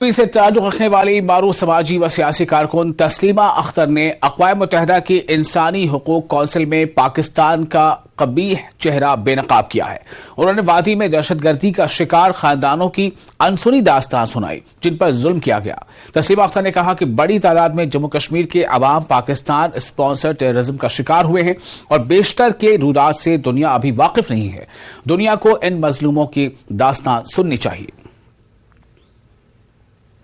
से ताल्लुक़ रखने वाली मारूफ समाजी व सियासी कारकुन तस्लीमा अख्तर ने अक़वाम मुतहदा की इंसानी हुकूक कौंसिल में पाकिस्तान का कबीह चेहरा बेनकाब किया है। उन्होंने वादी में दहशतगर्दी का शिकार खानदानों की अनसुनी दास्तान सुनाई जिन पर जुल्म किया गया। तस्लीमा अख्तर ने कहा कि बड़ी तादाद में जम्मू कश्मीर के अवाम पाकिस्तान स्पॉन्सर टेररिज्म का शिकार हुए हैं और बेशतर के रूदात से दुनिया अभी वाकिफ नहीं है। दुनिया को इन मजलूमों की दास्तान सुननी चाहिए।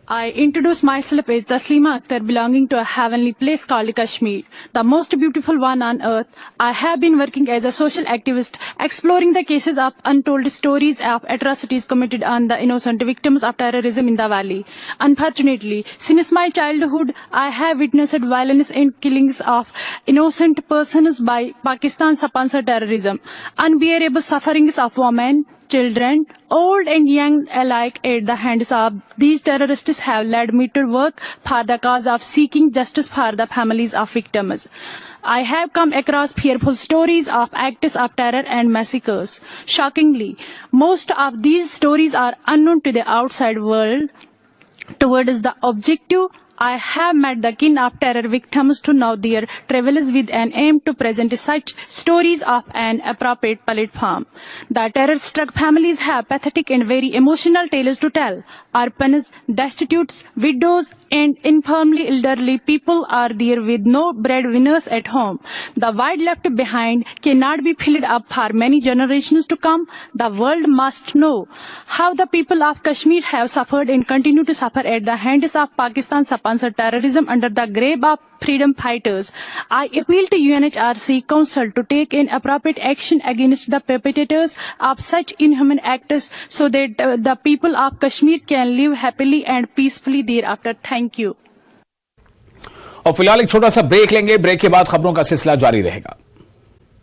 I introduce myself as Taslima Akhtar, belonging to a heavenly place called Kashmir, the most beautiful one on earth. I have been working as a social activist, exploring the cases of untold stories of atrocities committed on the innocent victims of terrorism in the valley. Unfortunately, since my childhood, I have witnessed violence and killings of innocent persons by Pakistan-sponsored terrorism, unbearable sufferings of women, children, old and young alike at the hands of these terrorists have led me to work for the cause of seeking justice for the families of victims. I have come across fearful stories of acts of terror and massacres. Shockingly, most of these stories are unknown to the outside world. Towards the objective, I have met the kin of terror victims to know their travels with an aim to present such stories of an appropriate platform. The terror-struck families have pathetic and very emotional tales to tell. Orphans, destitutes, widows, and infirmly elderly people are there with no breadwinners at home. The void left behind cannot be filled up for many generations to come. The world must know how the people of Kashmir have suffered and continue to suffer at the hands of Pakistan-sponsored terrorism under the grip of freedom fighters. I appeal to UNHRC Council to take an appropriate action against the perpetrators of such inhuman acts so that the people of Kashmir can live happily and peacefully thereafter. Thank you. और फिलहाल एक छोटा सा break लेंगे। Break के बाद खबरों का सिलसिला जारी रहेगा।